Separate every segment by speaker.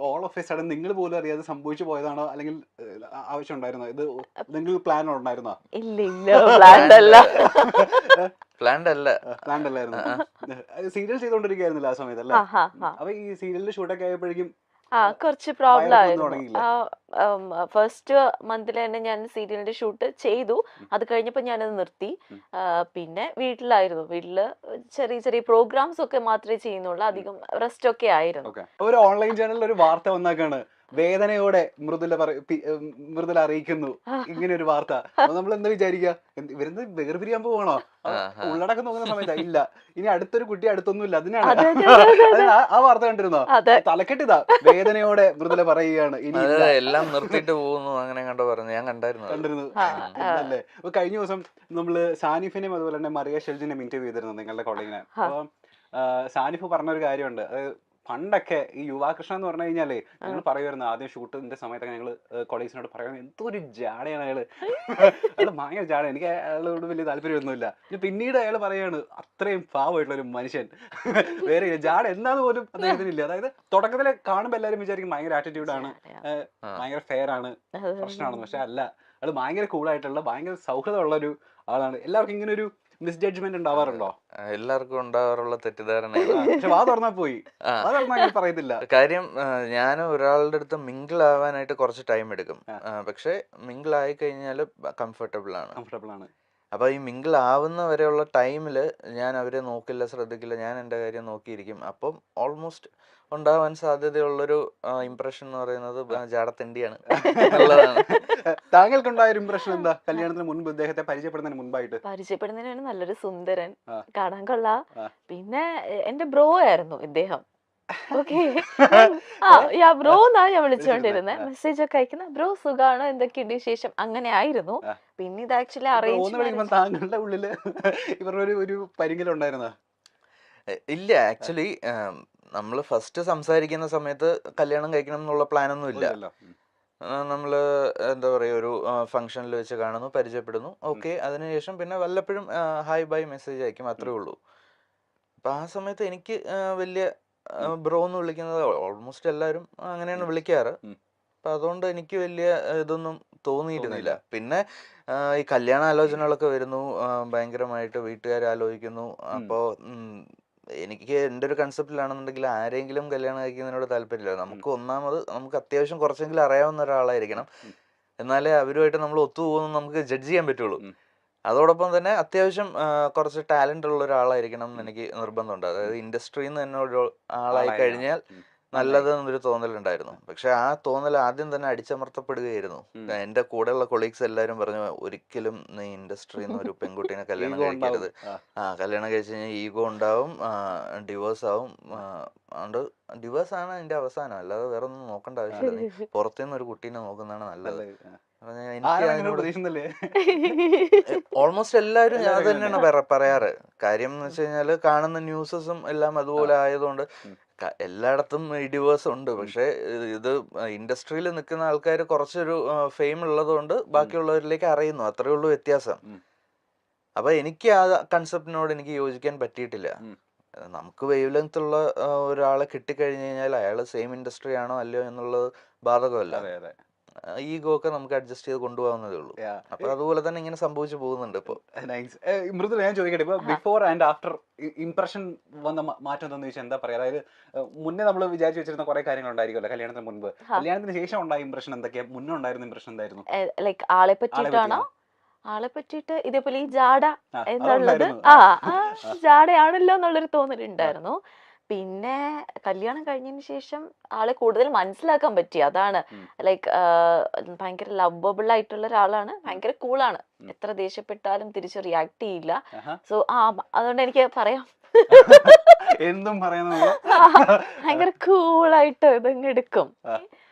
Speaker 1: All of A sudden നിങ്ങൾ പോലും അറിയാതെ സംഭവിച്ചു പോയതാണോ, അല്ലെങ്കിൽ ആവശ്യം ഉണ്ടായിരുന്നോ, ഇത് എന്തെങ്കിലും പ്ലാൻ ഉണ്ടായിരുന്നോ?
Speaker 2: ഇല്ല ഇല്ല, പ്ലാൻഡ് അല്ല.
Speaker 3: പ്ലാൻഡ് അല്ല.
Speaker 1: പ്ലാൻഡ് അല്ലായിരുന്നു. സീരിയൽ ചെയ്തോണ്ടിരിക്കുകയായിരുന്നില്ല ആ സമയത്ത് അല്ലേ? അപ്പൊ ഈ സീരിയലിന്റെ ഷൂട്ടൊക്കെ ആയപ്പോഴേക്കും
Speaker 2: കുറച്ച് പ്രോബ്ലം ആയിരുന്നു.
Speaker 1: തുടങ്ങിയില്ലേ?
Speaker 2: ഫസ്റ്റ് മന്തിൽ തന്നെ ഞാൻ സീരിയലിന്റെ ഷൂട്ട് ചെയ്തു. അത് കഴിഞ്ഞപ്പോൾ ഞാനത് നിർത്തി. പിന്നെ വീട്ടിലായിരുന്നു. വീട്ടില് ചെറിയ ചെറിയ പ്രോഗ്രാംസ് ഒക്കെ മാത്രമേ ചെയ്യുന്നുള്ളൂ. അധികം റെസ്റ്റ് ഒക്കെ ആയിരുന്നു.
Speaker 1: ഒരു ഓൺലൈൻ ചാനലിൽ ഒരു വാർത്ത വന്നാക്കാണ്, വേദനയോടെ മൃദുല അറിയിക്കുന്നു ഇങ്ങനെ ഒരു വാർത്ത. നമ്മൾ എന്താ വിചാരിക്കുക, ഇവരെന്ത് വേർപിരിയാൻ പോവാണോ? ഉള്ളടക്കം നോക്കുന്ന സമയത്ത് ഇല്ല, ഇനി അടുത്തൊരു കുട്ടി അടുത്തൊന്നുമില്ല. അതിനാണ് ആ വാർത്ത കണ്ടിരുന്നോ? തലക്കെട്ടിതാ, വേദനയോടെ മൃദുല പറയുകയാണ് ഇനി
Speaker 3: എല്ലാം നിർത്തിയിട്ട് പോകുന്നു, അങ്ങനെ കണ്ടോ പറഞ്ഞു. ഞാൻ കണ്ടിരുന്നു.
Speaker 1: അല്ലേ? അപ്പൊ കഴിഞ്ഞ ദിവസം നമ്മള് സാനിഫിനെയും അതുപോലെ തന്നെ മറിയ ഷെൽജിനെയും ഇന്റർവ്യൂ ചെയ്തിരുന്നു, നിങ്ങളുടെ കോളേജിനെ. അപ്പൊ സാനിഫ് പറഞ്ഞൊരു കാര്യമുണ്ട്. അതായത് പണ്ടൊക്കെ ഈ യുവാകൃഷ്ണ എന്ന് പറഞ്ഞു കഴിഞ്ഞാലേ ഞങ്ങൾ പറയുമായിരുന്നു, ആദ്യം ഷൂട്ടിന്റെ സമയത്തൊക്കെ ഞങ്ങള് കൊളീഗ്സിനോട് പറയുന്നത് എന്തോ ഒരു ജാടയാണ് അയാള്. അയാള് ഭയങ്കര ജാട, എനിക്ക് അയാളോട് വലിയ താല്പര്യമൊന്നുമില്ല. പിന്നീട് അയാൾ പറയാണ് അത്രയും പാവമായിട്ടുള്ള ഒരു മനുഷ്യൻ വേറെ ജാട എന്താന്ന് പോലും അദ്ദേഹത്തിനില്ല. അതായത് തുടക്കത്തില് കാണുമ്പോൾ എല്ലാവരും വിചാരിക്കും ഭയങ്കര ആറ്റിറ്റ്യൂഡാണ്, ഭയങ്കര ഫെയർ ആണ്, പ്രശ്നമാണെന്ന്. പക്ഷെ അല്ല, അത് ഭയങ്കര കൂളായിട്ടുള്ള ഭയങ്കര സൗഹൃദമുള്ള ഒരു ആളാണ്. എല്ലാവർക്കും ഇങ്ങനെ ഒരു മിസ് ജഡ്ജ്മെന്റ് ഉണ്ടാവാറുണ്ടോ?
Speaker 3: എല്ലാവർക്കും ഉണ്ടാവാറുള്ള തെറ്റിദ്ധാരണ.
Speaker 1: വാ തുറന്നാ പോയി പറയത്തില്ല.
Speaker 3: കാര്യം ഞാൻ ഒരാളുടെ അടുത്ത് മിങ്കിൾ ആവാനായിട്ട് കുറച്ച് ടൈം എടുക്കും. പക്ഷെ മിങ്കിൾ ആയി കഴിഞ്ഞാൽ കംഫർട്ടബിൾ ആണ്. അപ്പൊ ഈ മിങ്കിൾ ആവുന്ന വരെയുള്ള ടൈമില് ഞാൻ അവരെ നോക്കില്ല, ശ്രദ്ധിക്കില്ല, ഞാൻ എൻ്റെ കാര്യം നോക്കിയിരിക്കും. അപ്പം ഓൾമോസ്റ്റ് ഉണ്ടാവാൻ സാധ്യതയുള്ളൊരു ഇംപ്രഷൻ എന്ന് പറയുന്നത് ജാടത്തിണ്ടിയാണ് എന്നുള്ളതാണ്.
Speaker 1: താങ്കൾക്കുണ്ടായ ഒരു ഇംപ്രഷൻ എന്താ കല്യാണത്തിന് മുൻപ്, ഇദ്ദേഹത്തെ പരിചയപ്പെടുന്നതിന് മുൻപായിട്ട്?
Speaker 2: പരിചയപ്പെടുന്നതിനാണ് നല്ലൊരു സുന്ദരൻ, കാണാൻ കൊള്ളാം. പിന്നെ എന്റെ ബ്രോ ആയിരുന്നു ഇദ്ദേഹം. ഓക്കെ, ബ്രോ എന്നാ ഞാൻ വിളിച്ചോണ്ടിരുന്നത്. മെസ്സേജ് ഒക്കെ അയക്കുന്ന, ബ്രോ സുഖാണോ, എന്തൊക്കെയുണ്ട് വിശേഷം, അങ്ങനെ ആയിരുന്നു. പിന്നെ ഇത് ആക്ച്വലി
Speaker 1: അറിയിച്ചു. താങ്കളുടെ ഉള്ളില് ഇവരുടെ ഒരു പരിങ്ങലുണ്ടായിരുന്നോ?
Speaker 3: ഇല്ല, ആക്ച്വലി നമ്മള് ഫസ്റ്റ് സംസാരിക്കുന്ന സമയത്ത് കല്യാണം കഴിക്കണം എന്നുള്ള പ്ലാനൊന്നും ഇല്ല. നമ്മള് എന്താ പറയുക, ഒരു ഫംഗ്ഷനിൽ വെച്ച് കാണുന്നു, പരിചയപ്പെടുന്നു, ഓക്കെ. അതിനുശേഷം പിന്നെ വല്ലപ്പോഴും ഹായ് ബൈ മെസ്സേജ് അയക്കും, അത്രേ ഉള്ളൂ. അപ്പൊ ആ സമയത്ത് എനിക്ക് വലിയ ബ്രോ എന്ന് വിളിക്കുന്നത് ഓൾമോസ്റ്റ് എല്ലാവരും അങ്ങനെയാണ് വിളിക്കാറ്. അപ്പൊ അതുകൊണ്ട് എനിക്ക് വലിയ ഇതൊന്നും തോന്നിയിരുന്നില്ല. പിന്നെ ഈ കല്യാണ ആലോചനകളൊക്കെ വരുന്നു, ഭയങ്കരമായിട്ട് വീട്ടുകാർ ആലോചിക്കുന്നു. അപ്പോ എനിക്ക് എൻ്റെ ഒരു കൺസെപ്റ്റിലാണെന്നുണ്ടെങ്കിൽ ആരെങ്കിലും കല്യാണം കഴിക്കുന്നതിനോട് താല്പര്യമില്ല. നമുക്ക് അത്യാവശ്യം കുറച്ചെങ്കിലും അറിയാവുന്ന ഒരാളായിരിക്കണം, എന്നാലേ അവരുമായിട്ട് നമ്മൾ ഒത്തുപോകുന്നു നമുക്ക് ജഡ്ജ് ചെയ്യാൻ പറ്റുള്ളൂ. അതോടൊപ്പം തന്നെ അത്യാവശ്യം കുറച്ച് ടാലന്റ് ഉള്ള ഒരാളായിരിക്കണം എന്ന് എനിക്ക് നിർബന്ധമുണ്ട്. അതായത് ഇൻഡസ്ട്രിയിൽ നിന്ന് തന്നെ ഒരു ആളായി കഴിഞ്ഞാൽ നല്ലത് എന്നൊരു തോന്നലുണ്ടായിരുന്നു. പക്ഷെ ആ തോന്നൽ ആദ്യം തന്നെ അടിച്ചമർത്തപ്പെടുകയായിരുന്നു. എന്റെ കൂടെയുള്ള കൊളീഗ്സ് എല്ലാവരും പറഞ്ഞു, ഒരിക്കലും നീ ഇൻഡസ്ട്രിയിൽ നിന്ന് ഒരു പെൺകുട്ടീനെ കല്യാണം കഴിക്കരുത്. കല്യാണം കഴിച്ചു കഴിഞ്ഞാൽ ഈഗോ ഉണ്ടാവും, ഡിവോഴ്സ് ആവും. അതുകൊണ്ട് ഡിവോഴ്സ് ആണ് അതിന്റെ അവസാനം, അല്ലാതെ വേറെ ഒന്നും നോക്കേണ്ട ആവശ്യമില്ല. നീ പുറത്തുനിന്ന് ഒരു കുട്ടീനെ നോക്കുന്നതാണ് നല്ലത്. ഓൾമോസ്റ്റ് എല്ലാവരും അത് തന്നെയാണ് പറയാറ്. കാര്യം എന്ന് വെച്ച് കഴിഞ്ഞാല് കാണുന്ന ന്യൂസസും എല്ലാം അതുപോലെ ആയതുകൊണ്ട് എല്ലായിടത്തും ഡിവോഴ്സ് ഉണ്ട്. പക്ഷെ ഇത് ഇൻഡസ്ട്രിയിൽ നിൽക്കുന്ന ആൾക്കാർ കുറച്ചൊരു ഫെയിം ഉള്ളത് കൊണ്ട് ബാക്കിയുള്ളവരിലേക്ക് അറിയുന്നു, അത്രേ ഉള്ളൂ വ്യത്യാസം. അപ്പൊ എനിക്ക് ആ കൺസെപ്റ്റിനോട് എനിക്ക് യോജിക്കാൻ പറ്റിയിട്ടില്ല. നമുക്ക് വേവ് ലെങ്ത് ഉള്ള ഒരാളെ കിട്ടിക്കഴിഞ്ഞു കഴിഞ്ഞാൽ അയാൾ സെയിം ഇൻഡസ്ട്രി ആണോ അല്ലയോ എന്നുള്ളത് ബാധകമല്ല. ഈഗോ ഒക്കെ നമുക്ക് അഡ്ജസ്റ്റ് ചെയ്ത് കൊണ്ടുപോകുന്നതേ ഉള്ളൂ. അപ്പൊ അതുപോലെ തന്നെ ഇങ്ങനെ സംഭവിച്ചു പോകുന്നുണ്ട് ഇപ്പൊ.
Speaker 1: മൃദുല, ഞാൻ ചോദിക്കട്ടെ, ഇപ്പൊ ബിഫോർ ആൻഡ് ആഫ്റ്റർ ഇംപ്രഷൻ വന്ന മാറ്റം എന്താണെന്ന് ചോദിച്ചാൽ എന്താ പറയാ? അതായത് മുന്നേ നമ്മൾ വിചാരിച്ചു വെച്ചിരുന്ന കുറെ കാര്യങ്ങൾ ഉണ്ടായിരിക്കുമല്ലോ കല്യാണത്തിന് മുൻപ്, കല്യാണത്തിന് ശേഷം ഉണ്ടായ ഇംപ്രഷൻ എന്തൊക്കെയാ? മുന്നേ ഉണ്ടായിരുന്ന ഇംപ്രഷൻ എന്തായിരുന്നു?
Speaker 2: ലൈക്ക് ആളെ പറ്റിയിട്ടാണോ? ആളെ പറ്റിയിട്ട് ഇതേപോലെ ഈ ജാട എന്നുള്ളത് ജാടയാണല്ലോ എന്നുള്ളൊരു തോന്നലുണ്ടായിരുന്നു. പിന്നെ കല്യാണം കഴിഞ്ഞതിന് ശേഷം ആളെ കൂടുതൽ മനസ്സിലാക്കാൻ പറ്റി. അതാണ് ലൈക്ക് ഭയങ്കര ലവബിൾ ആയിട്ടുള്ള ഒരാളാണ്, ഭയങ്കര കൂളാണ്. എത്ര ദേഷ്യപ്പെട്ടാലും തിരിച്ച് റിയാക്ട് ചെയ്യില്ല. സോ അതുകൊണ്ട് എനിക്ക് പറയാം,
Speaker 1: എന്തും
Speaker 2: ഭയങ്കര കൂളായിട്ട് ഇതങ്ങ് എടുക്കും.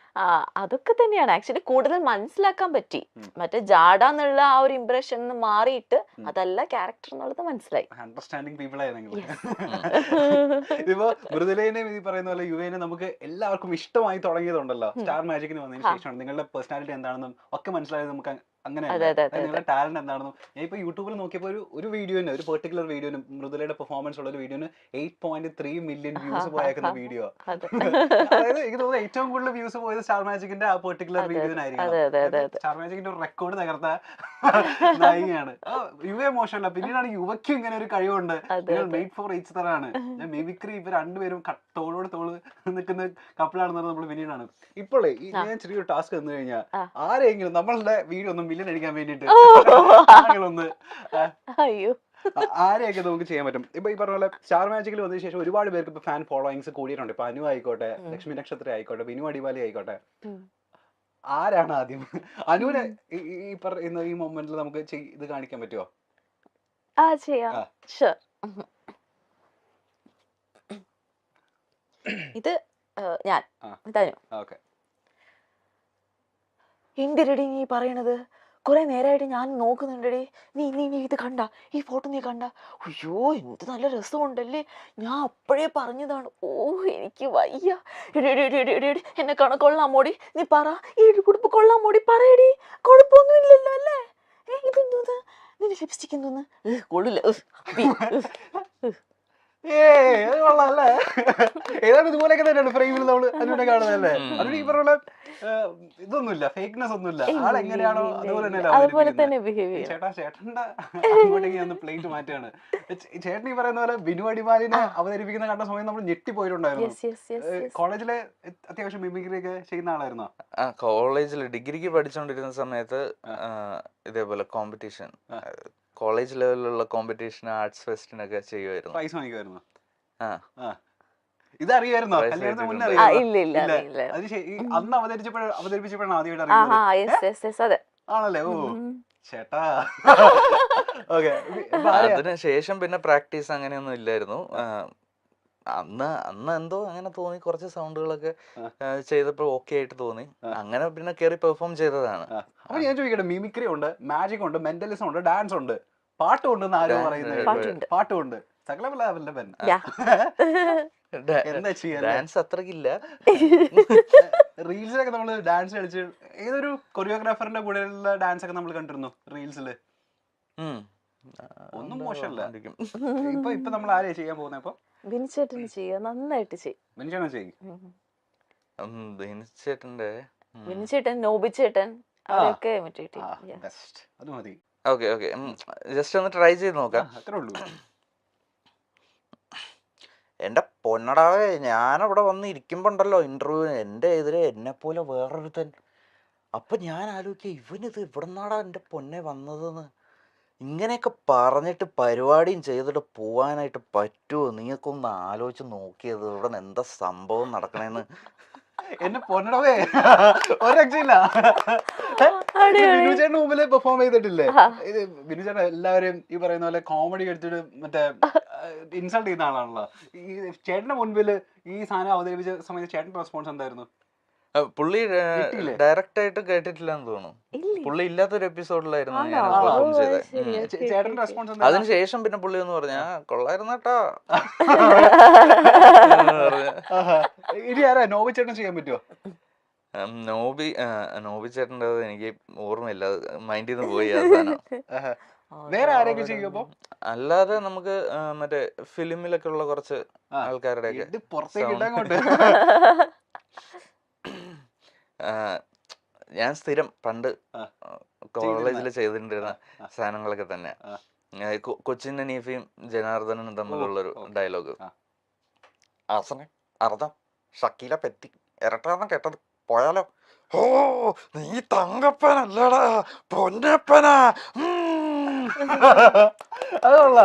Speaker 2: അതൊക്കെ തന്നെയാണ് ആക്ച്വലി കൂടുതൽ മനസ്സിലാക്കാൻ പറ്റി. മറ്റേ ജാഡ എന്നുള്ള ആ ഒരു ഇംപ്രഷൻ മാറിയിട്ട് അതല്ല ക്യാരക്ടർ എന്നുള്ളത് മനസ്സിലായി.
Speaker 1: അണ്ടർസ്റ്റാൻഡിങ് പീപ്പിൾ ആയി നിങ്ങൾ. ഇപ്പൊ മൃദുലേനെയും ഈ പറയുന്ന പോലെ യുവേനെ നമുക്ക് എല്ലാവർക്കും ഇഷ്ടമായി തുടങ്ങിയതുണ്ടല്ലോ സ്റ്റാർ മാജിക്കിന് വന്നതിന് ശേഷമാണ്. നിങ്ങളുടെ പേഴ്സണാലിറ്റി എന്താണെന്നും ഒക്കെ മനസ്സിലായത് നമുക്ക് അങ്ങനെയല്ല. നിങ്ങളുടെ ടാലന്റ് എന്താണെന്നും ഞാൻ ഇപ്പൊ യൂട്യൂബിൽ നോക്കിയപ്പോൾ ഒരു വീഡിയോന്, ഒരു പെർട്ടിക്കുലർ വീഡിയോന്, മൃദുലയുടെ പെർഫോമൻസ് ഉള്ള ഒരു വീഡിയോന് 8.3 മില്യൺ വ്യൂസ് പോയേക്കുന്ന വീഡിയോ. അതായത് എനിക്ക് തോന്നുന്നു ഏറ്റവും കൂടുതൽ വ്യൂസ് പോയത് സ്റ്റാർ മാജിക്കിന്റെ ആ പെർട്ടിക്കുലർ വീഡിയോനായിരിക്കും. സ്റ്റാർ മാജിക്കിന്റെ ഒരു റെക്കോർഡ് തകർത്ത നായികയാണ്. യുവ മോശമല്ല, പിന്നീടാണ് യുവയ്ക്ക് ഇങ്ങനെ ഒരു കഴിവുണ്ട്. മെയ്ഡ് ഫോർ ഈച്ച് തരാണ്. ഞാൻ മിമിക്രി ഇവർ രണ്ടുപേരും തോളോട് തോള് നിൽക്കുന്ന കപ്പിളാണെന്ന് നമ്മൾ പിന്നീടാണ്. ഇപ്പോഴേ ഞാൻ ചെറിയൊരു ടാസ്ക് തന്നു കഴിഞ്ഞാൽ ആരെങ്കിലും നമ്മളുടെ വീഡിയോ ഒന്ന് മില്യൺ അടിക്കാൻ വേണ്ടിട്ട് ഒന്ന് ആരെയൊക്കെ നമുക്ക് ചെയ്യാൻ പറ്റും. ഇപ്പൊ ഈ പറഞ്ഞ പോലെ സ്റ്റാർ മാജിക്കിൽ വന്നതിന് ശേഷം ഒരുപാട് പേർക്ക് ഇപ്പൊ ഫാൻ ഫോളോയിങ്സ് കൂടിയിട്ടുണ്ട്. ഇപ്പൊ അനു ആയിക്കോട്ടെ, ലക്ഷ്മി നക്ഷത്ര ആയിക്കോട്ടെ, ബിനു അടിവാലി ആയിക്കോട്ടെ. ആരാണ് ആദ്യം അനുവിനെ ഈ പറയുന്ന ഈ മൊമെന്റിൽ നമുക്ക് ഇത് കാണിക്കാൻ പറ്റുമോ?
Speaker 2: ഇത് ഞാൻ തനു. എന്തിരടി നീ പറയണത്? കുറെ നേരമായിട്ട് ഞാൻ നോക്കുന്നുണ്ടടി. നീ നീ നീ ഇത് കണ്ട, ഈ ഫോട്ടോ നീ കണ്ട? അയ്യോ എന്ത് നല്ല രസമുണ്ടല്ലേ, ഞാൻ അപ്പോഴേ പറഞ്ഞതാണ്. ഓ എനിക്ക് വയ്യ. എന്നെ കൊള്ളാമോടി, നീ പറ. ഈ കുടുംബ കൊള്ളാമോടി, പറയടി. കുഴപ്പമൊന്നും ഇല്ലല്ലോ അല്ലേ? ഇതെന്തോന്ന്, നിന്റെ ലിപ്സ്റ്റിക് എന്തോന്ന്? കൊള്ളില്ല.
Speaker 1: കൊള്ളാല്ലേ? ഏതാണ്ട് ഇതുപോലെയൊക്കെ തന്നെയാണ് ഫ്രെയിമിൽ നമ്മള് അനുവിനെ കാണുന്നതല്ലേ? അതിന് ഈ പറഞ്ഞ ഇതൊന്നുമില്ല, ഫേക്ക്നെസ് ഒന്നുമില്ല. ആളെങ്ങനെയാണോ അതുപോലെ തന്നെ ചേട്ടന്റെ അങ്ങോട്ടേക്ക് ഒന്ന് പ്ലേറ്റ് മാറ്റാണ്. ചേട്ടൻ ഈ പറയുന്ന പോലെ ബിനു അടിമാലിനെ അവതരിപ്പിക്കുന്ന കണ്ട സമയം നമ്മൾ ഞെട്ടിപ്പോയിട്ടുണ്ടായിരുന്നു. കോളേജിലെ അത്യാവശ്യം മിമിക്രി ഒക്കെ ചെയ്യുന്ന ആളായിരുന്നോ?
Speaker 3: കോളേജിൽ ഡിഗ്രിക്ക് പഠിച്ചുകൊണ്ടിരുന്ന സമയത്ത് ഇതേപോലെ കോമ്പറ്റീഷൻ, കോളേജ് ലെവലിലുള്ള കോമ്പറ്റീഷൻ, ആർട്സ് ഫെസ്റ്റിനൊക്കെ ചെയ്യുമായിരുന്നു.
Speaker 1: പ്രൈസ് വാങ്ങിക്കുമായിരുന്നു. ഇതറിയായിരുന്നോ? കല്യാണത്തിന് മുന്നേ അറിയാം. അന്ന് അവതരിപ്പിച്ചപ്പോഴാണ് ആദ്യമായിട്ട് ആണല്ലേ? ഓ ചേട്ടാ.
Speaker 3: അതിനുശേഷം പിന്നെ പ്രാക്ടീസ് അങ്ങനെയൊന്നും ഇല്ലായിരുന്നു. അന്ന് എന്തോ അങ്ങനെ തോന്നി, കുറച്ച് സൗണ്ടുകളൊക്കെ ചെയ്തപ്പോൾ ഓക്കെ ആയിട്ട് തോന്നി. അങ്ങനെ പിന്നെ കയറി പെർഫോം ചെയ്തതാണ്.
Speaker 1: അപ്പൊ ഞാൻ ചോദിക്കട്ടെ, മിമിക്രി ഉണ്ട്, മാജിക് ഉണ്ട്, മെന്റലിസം ഉണ്ട്, ഡാൻസ് ഉണ്ട്, പാട്ടുണ്ടെന്ന് ആരോ പറയുന്നത്? പാട്ടുണ്ട്. എന്താ ചെയ്യാ?
Speaker 3: ഡാൻസ് അത്രക്കില്ല.
Speaker 1: റീൽസിലൊക്കെ നമ്മള് ഡാൻസ് കളിച്ച് ഏതൊരു കൊറിയോഗ്രാഫറിന്റെ കൂടെയുള്ള ഡാൻസ് ഒക്കെ നമ്മൾ കണ്ടിരുന്നു റീൽസില്. ഒന്നും മോശമല്ല. ഇപ്പൊ നമ്മൾ ആരെയാ ചെയ്യാൻ പോകുന്നത്? ഇപ്പൊ
Speaker 2: ബിനിച്ചേട്ടന് ചെയ്യാം, നന്നായിട്ട് ചെയ്യും. ബിനിച്ചേട്ടൻ, നോബിച്ചേട്ടൻ, അവരൊക്കെ
Speaker 1: അത് മതി.
Speaker 3: ഓക്കെ ഓക്കെ, ജസ്റ്റ് ഒന്ന് ട്രൈ ചെയ്ത് നോക്കാം.
Speaker 1: അത്രേ ഉള്ളൂ.
Speaker 3: എന്റെ പൊന്നടാവേ, ഞാനവിടെ വന്ന് ഇരിക്കുമ്പോണ്ടല്ലോ ഇന്റർവ്യൂവിന്, എൻ്റെ എതിരെ എന്നെ പോലെ വേറൊരുത്തൻ. അപ്പൊ ഞാൻ ആലോചിക്കുക, ഇവനിത് ഇവിടെ നിന്നാടാ എൻ്റെ പൊന്നെ വന്നതെന്ന്. ഇങ്ങനെയൊക്കെ പറഞ്ഞിട്ട് പരിപാടിയും ചെയ്തിട്ട് പോവാനായിട്ട് പറ്റുമോ? നീക്കൊന്ന് ആലോചിച്ച് നോക്കിയത് ഇവിടെ എന്താ സംഭവം നടക്കണേന്ന്.
Speaker 1: എന്നെ പൊന്നടവേ, ഒരു രക്ഷയില്ല. ബിനുചേട്ടന് മുമ്പില് പെർഫോം ചെയ്തിട്ടില്ലേ? ബിനുചേട്ടൻ എല്ലാവരും ഈ പറയുന്ന പോലെ കോമഡി എടുത്തിട്ട് മറ്റേ ഇൻസൾട്ട് ചെയ്യുന്ന ആളാണല്ലോ. ഈ ചേട്ടന്റെ മുൻപില് ഈ സാധനം അവതരിപ്പിച്ച സമയത്ത് ചേട്ടന്റെ റെസ്പോൺസ് എന്തായിരുന്നു?
Speaker 3: പുള്ളി ഡയറക്റ്റ് ആയിട്ട് കേട്ടിട്ടില്ലെന്ന് തോന്നുന്നു. പുള്ളി ഇല്ലാത്തൊരു എപ്പിസോഡിലായിരുന്നു ഞാൻ പെർഫോം ചെയ്തത്.
Speaker 1: ചേട്ടന്റെ റെസ്പോൺസ്
Speaker 3: അതിനുശേഷം പിന്നെ പുള്ളി എന്ന് പറഞ്ഞ കൊള്ളായിരുന്നു കേട്ടോ.
Speaker 1: ഇനി ആരാ നോബി ചേട്ടൻ ചെയ്യാൻ പറ്റുമോ?
Speaker 3: നോബി ചേട്ടൻ്റെ എനിക്ക് ഓർമ്മയില്ല, മൈൻഡിൽ നിന്ന് പോയി അവസാനം.
Speaker 1: വേറെ ആരെങ്കിലും ചെയ്യുമ്പോ?
Speaker 3: അല്ലാതെ നമുക്ക് മറ്റേ ഫിലിമിലൊക്കെ ഉള്ള കുറച്ച് ആൾക്കാരുടെ ഒക്കെ ഞാൻ സ്ഥിരം പണ്ട് കോളേജിൽ ചെയ്തിട്ടുണ്ടിരുന്ന സാധനങ്ങളൊക്കെ തന്നെ. കൊച്ചിൻ ഹനീഫയും ജനാർദ്ദനും തമ്മിലുള്ളൊരു ഡയലോഗ്, ആസനെ അർദ്ധം ഷക്കീല പറ്റി ഇരട്ടാന്ന് കേട്ടത് പോയാലോ? ഓ നീ തങ്കപ്പനല്ലടാ പൊന്നപ്പനാ.
Speaker 1: അതുകൊള്ള